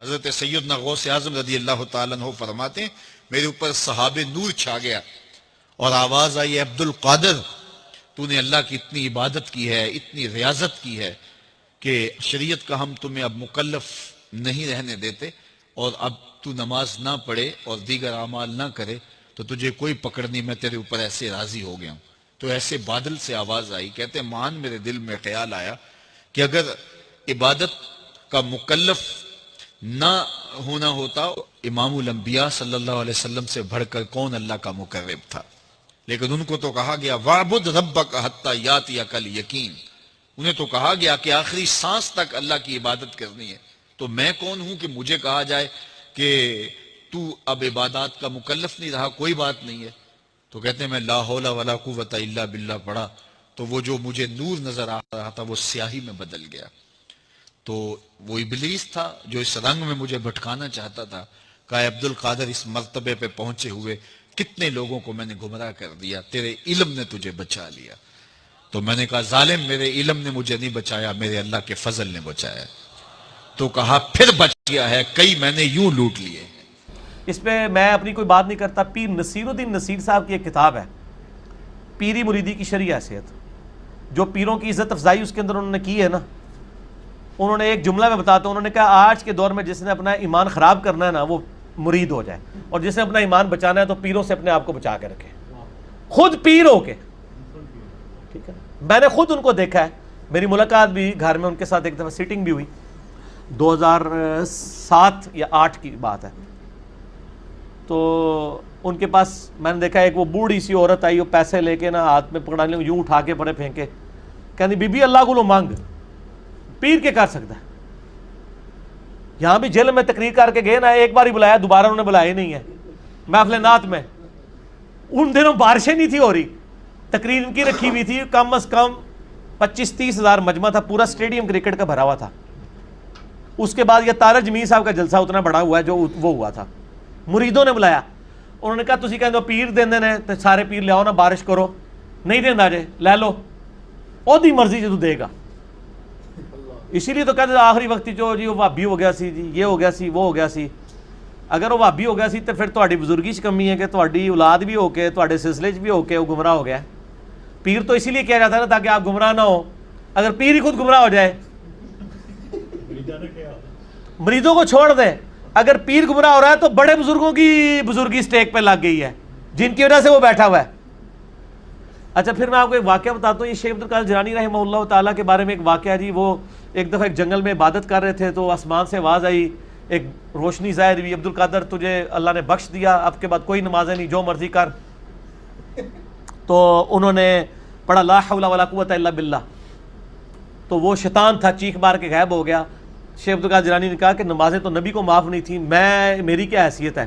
حضرت سیدنا غوث اعظم رضی اللہ تعالیٰ عنہ فرماتے ہیں میرے اوپر صحاب نور چھا گیا اور آواز آئی عبد القادر تو نے اللہ کی اتنی عبادت کی ہے، اتنی ریاضت کی ہے کہ شریعت کا ہم تمہیں اب مکلف نہیں رہنے دیتے، اور اب تو نماز نہ پڑھے اور دیگر اعمال نہ کرے تو تجھے کوئی پکڑ نہیں، میں تیرے اوپر ایسے راضی ہو گیا ہوں۔ تو ایسے بادل سے آواز آئی، کہتے ہیں مان میرے دل میں خیال آیا کہ اگر عبادت کا مکلف نہ ہونا ہوتا امام الانبیاء صلی اللہ علیہ وسلم سے بڑھ کر کون اللہ کا مقرب تھا، لیکن ان کو تو کہا گیا وَاعْبُدْ رَبَّكَ حَتَّى يَأْتِيَكَ الْيَقِينُ، انہیں تو کہا گیا کہ آخری سانس تک اللہ کی عبادت کرنی ہے، تو میں کون ہوں کہ مجھے کہا جائے کہ تو اب عبادات کا مکلف نہیں رہا، کوئی بات نہیں ہے۔ تو کہتے ہیں میں لا حول ولا قوت الا باللہ پڑھا تو وہ جو مجھے نور نظر آ رہا تھا وہ سیاہی میں بدل گیا۔ تو وہ ابلیس تھا جو اس رنگ میں مجھے بھٹکانا چاہتا تھا، کہا عبد القادر اس مرتبے پہ پہنچے ہوئے کتنے لوگوں کو میں نے گمراہ کر دیا، تیرے علم نے تجھے بچا لیا۔ تو میں نے کہا ظالم میرے علم نے مجھے نہیں بچایا، میرے اللہ کے فضل نے بچایا۔ تو کہا پھر بچ گیا ہے، کئی میں نے یوں لوٹ لیے۔ اس پہ میں اپنی کوئی بات نہیں کرتا، پیر نصیر الدین نصیر صاحب کی ایک کتاب ہے پیری مریدی کی شرعی حیثیت، جو پیروں کی عزت افزائی اس کے اندر انہوں نے کی ہے نا، انہوں نے ایک جملہ میں بتاتا ہوں، انہوں نے کہا آج کے دور میں جس نے اپنا ایمان خراب کرنا ہے نا وہ مرید ہو جائے، اور جس نے اپنا ایمان بچانا ہے تو پیروں سے اپنے آپ کو بچا کے رکھے، خود پیر ہو کے۔ ٹھیک ہے، میں نے خود ان کو دیکھا ہے، میری ملاقات بھی گھر میں ان کے ساتھ ایک دفعہ سیٹنگ بھی ہوئی، 2007 یا 8 کی بات ہے۔ تو ان کے پاس میں نے دیکھا ایک وہ بوڑھی سی عورت آئی، وہ پیسے لے کے نا ہاتھ میں پکڑا لیں یوں اٹھا کے پڑے پھینکے، کہنی بی بی اللہ کو لو مانگ، پیر کے کر سکتا ہے۔ یہاں بھی جیل میں تقریر کر کے گئے نا، ایک بار ہی بلایا، دوبارہ انہوں نے بلایا ہی نہیں ہے محفل نعت میں۔ ان دنوں بارشیں نہیں تھی ہو رہی، تقریر ان کی رکھی ہوئی تھی، کم از کم 25-30 ہزار مجمع تھا، پورا اسٹیڈیم کرکٹ کا بھرا ہوا تھا۔ اس کے بعد یہ طارق جمیل صاحب کا جلسہ اتنا بڑا ہوا ہے جو وہ ہوا تھا، مریدوں نے بلایا، انہوں نے کہا تسی کہندے ہو پیر دیندے نے تے سارے پیر لے آؤ نا، بارش کرو، نہیں دیندا جے لے لو، او دی مرضی جدو دے گا۔ اسی لیے تو کہتے آخری وقت جو جی وہ وہابی ہو گیا سی، جی یہ ہو گیا سی، وہ ہو گیا سی۔ اگر وہ وہابی ہو گیا سی تو پھر تہاڈی بزرگی چ کمی ہے کہ تہاڈی اولاد بھی ہو کے تہاڈے سلسلے چ بھی ہو کے وہ گمراہ ہو گیا۔ پیر تو اسی لیے کیا جاتا ہے نا تاکہ آپ گمراہ نہ ہو، اگر پیر ہی خود گمراہ ہو جائے، مریدوں کو چھوڑ دے، اگر پیر گمراہ ہو رہا ہے تو بڑے بزرگوں کی بزرگی سٹیک پہ لگ گئی ہے جن کی وجہ سے وہ بیٹھا ہوا ہے۔ اچھا پھر میں آپ کو ایک واقعہ بتاتا ہوں، یہ شیخ عبد القادر جیلانی رحمہ اللہ تعالیٰ کے بارے میں ایک واقعہ ہے جی۔ وہ ایک دفعہ ایک جنگل میں عبادت کر رہے تھے تو آسمان سے آواز آئی، ایک روشنی ظاہر ہوئی، عبد القادر تجھے اللہ نے بخش دیا، اب کے بعد کوئی نمازیں نہیں، جو مرضی کر۔ تو انہوں نے پڑھا لا حول ولا قوت الا باللہ، تو وہ شیطان تھا چیخ مار کے غائب ہو گیا۔ شیخ عبد القادر جیلانی نے کہا کہ نمازیں تو نبی کو معاف نہیں تھیں، میری کیا حیثیت ہے؟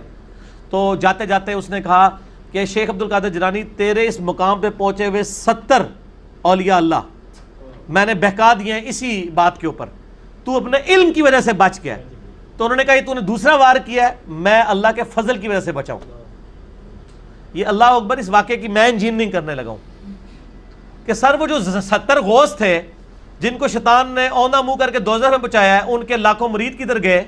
تو جاتے جاتے اس نے کہا کہ شیخ عبد القادر جیلانی تیرے اس مقام پہ پہنچے ہوئے 70 اولیاء اللہ میں نے بہکا دیے ہیں اسی بات کے اوپر، تو اپنے علم کی وجہ سے بچ گیا ہے۔ تو انہوں نے کہا یہ تو نے دوسرا وار کیا ہے، میں اللہ کے فضل کی وجہ سے بچا ہوں۔ یہ اللہ اکبر، اس واقعے کی میں انجینئرنگ کرنے لگا ہوں کہ سر وہ جو 70 غوث تھے جن کو شیطان نے اوندھا منہ کر کے دوزخ میں پہنچایا ہے، ان کے لاکھوں مرید کدھر گئے؟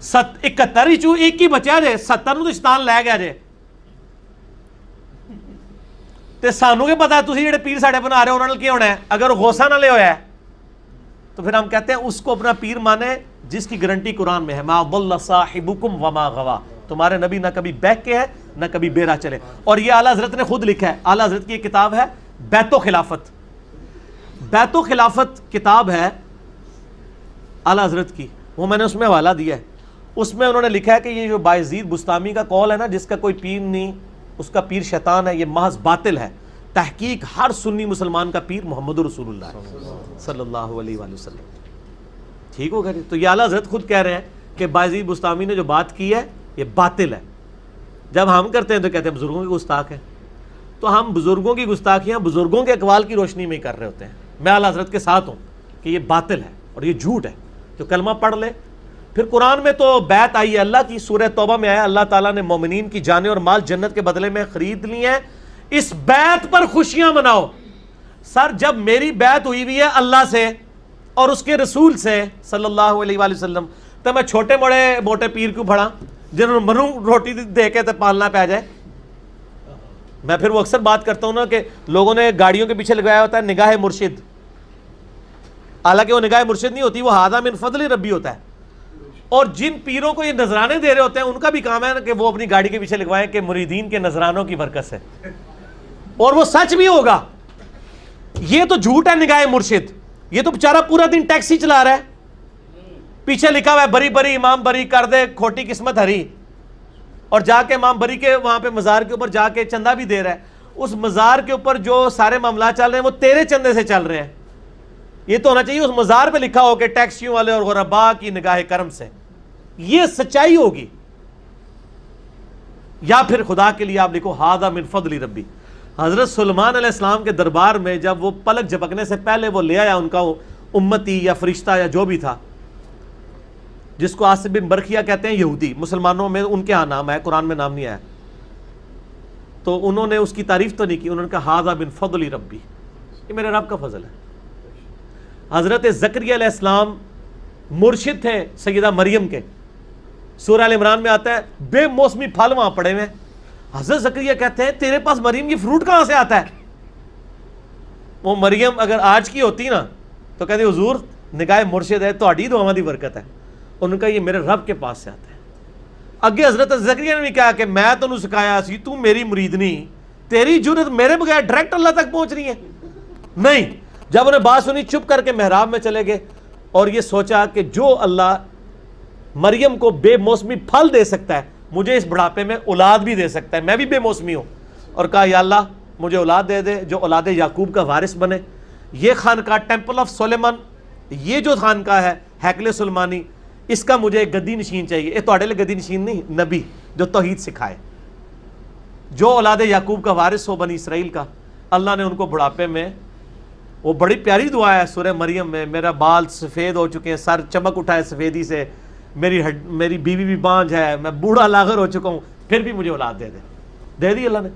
71 چوں ایک ہی بچیا جے، 70 نو تو شیطان لے گیا جے۔ تے سانو کے پتا ہے تسی جڑے پیر ساڑے بنا رہے ہو انہوں نے کیا ہونا ہے؟ اگر غوثہ نہ لے ہویا ہے تو پھر ہم کہتے ہیں اس کو اپنا پیر مانے جس کی گارنٹی قرآن میں ہے، ما ضل صاحبکم وما غوا، تمہارے نبی نہ کبھی بہک کے ہے نہ کبھی بیرا چلے۔ اور یہ اعلیٰ حضرت نے خود لکھا ہے، اعلیٰ حضرت کی ایک کتاب ہے بیت و خلافت، بیت و خلافت کتاب ہے اعلیٰ حضرت کی، وہ میں نے اس میں حوالہ دیا ہے۔ اس میں انہوں نے لکھا ہے کہ یہ جو بایزید بستامی کا قول ہے نا، جس کا کوئی پیر نہیں، اس کا پیر شیطان ہے، یہ محض باطل ہے۔ تحقیق ہر سنی مسلمان کا پیر محمد رسول اللہ صلی اللہ علیہ وآلہ وسلم۔ ٹھیک ہوگا جی؟ تو یہ اعلیٰ حضرت خود کہہ رہے ہیں کہ بایزید بستامی نے جو بات کی ہے یہ باطل ہے۔ جب ہم کرتے ہیں تو کہتے ہیں بزرگوں کی گستاخ ہے، تو ہم بزرگوں کی گستاخیاں بزرگوں کے اقوال کی روشنی میں ہی کر رہے ہوتے ہیں۔ میں اعلیٰ حضرت کے ساتھ ہوں کہ یہ باطل ہے اور یہ جھوٹ ہے۔ جو کلمہ پڑھ لے، پھر قرآن میں تو بیعت آئی ہے اللہ کی، سورہ توبہ میں آیا اللہ تعالیٰ نے مومنین کی جانیں اور مال جنت کے بدلے میں خرید لی ہیں، اس بیعت پر خوشیاں مناؤ۔ سر جب میری بیعت ہوئی ہوئی ہے اللہ سے اور اس کے رسول سے صلی اللہ علیہ وآلہ وسلم تو میں چھوٹے موٹے پیر کیوں پڑھا جنہوں نے منو روٹی دے کے تو پالنا پہ جائے. میں پھر وہ اکثر بات کرتا ہوں نا کہ لوگوں نے گاڑیوں کے پیچھے لگایا ہوتا ہے نگاہ مرشد, حالانکہ وہ نگاہ مرشد نہیں ہوتی, وہ ھذا من فضل ربی ہوتا ہے. اور جن پیروں کو یہ نذرانے دے رہے ہوتے ہیں ان کا بھی کام ہے کہ وہ اپنی گاڑی کے پیچھے لگوائیں کہ مریدین کے نذرانوں کی برکت سے, اور وہ سچ بھی ہوگا. یہ تو جھوٹ ہے نگاہ مرشد, یہ تو بیچارہ پورا دن ٹیکسی چلا رہا ہے, پیچھے لکھا ہوا ہے بری بری امام بری کر دے کھوٹی قسمت ہری, اور جا کے امام بری کے وہاں پہ مزار کے اوپر جا کے چندہ بھی دے رہا ہے. اس مزار کے اوپر جو سارے معاملات چل رہے ہیں وہ تیرے چندے سے چل رہے ہیں. یہ تو ہونا چاہیے اس مزار پہ لکھا ہو کہ ٹیکسیوں والے اور غربا کی نگاہ کرم سے. یہ سچائی ہوگی. یا پھر خدا کے لیے آپ لکھو ھذا من فضل ربی. حضرت سلیمان علیہ السلام کے دربار میں جب وہ پلک جھپکنے سے پہلے وہ لے آیا ان کا امتی یا فرشتہ یا جو بھی تھا, جس کو عاصم بن برخیہ کہتے ہیں یہودی, مسلمانوں میں ان کے ہاں نام ہے, قرآن میں نام نہیں آیا, تو انہوں نے اس کی تعریف تو نہیں کی, انہوں نے کہا ھذا من فضل ربی, یہ میرے رب کا فضل ہے. حضرت زکریا علیہ السلام مرشد تھے سیدہ مریم کے, سورہ ال عمران میں آتا ہے بے موسمی پھل وہاں پڑے ہوئے ہیں. حضرت زکریا کہتے ہیں تیرے پاس مریم یہ فروٹ کہاں سے آتا ہے؟ وہ مریم اگر آج کی ہوتی نا تو کہتے حضور نگاہ مرشد ہے, تہاڈی دعاواں دی برکت ہے. انہوں نے کہا یہ میرے رب کے پاس سے آتا ہے. اگے حضرت زکریا نے بھی کہا کہ میں تینوں سکھایا سی, تو میری مریدنی, تیری جرت میرے بغیر ڈائریکٹ اللہ تک پہنچ رہی ہے. نہیں, جب انہیں بات سنی چپ کر کے محراب میں چلے گئے اور یہ سوچا کہ جو اللہ مریم کو بے موسمی پھل دے سکتا ہے مجھے اس بڑھاپے میں اولاد بھی دے سکتا ہے, میں بھی بے موسمی ہوں. اور کہا یا اللہ مجھے اولاد دے دے جو اولاد یعقوب کا وارث بنے. یہ خانقاہ ٹیمپل آف سلیمان, یہ جو خانقاہ ہے ہیکل سلیمانی, اس کا مجھے ایک گدی نشین چاہیے. یہ تہاڈے لیے گدی نشین نہیں, نبی جو توحید سکھائے, جو اولاد یعقوب کا وارث ہو بنی اسرائیل کا. اللہ نے ان کو بڑھاپے میں, وہ بڑی پیاری دعا ہے سورہ مریم میں, میرا بال سفید ہو چکے ہیں, سر چمک اٹھا ہے سفیدی سے, میری بیوی بھی بانجھ ہے, میں بوڑھا لاغر ہو چکا ہوں, پھر بھی مجھے اولاد دے دی اللہ نے.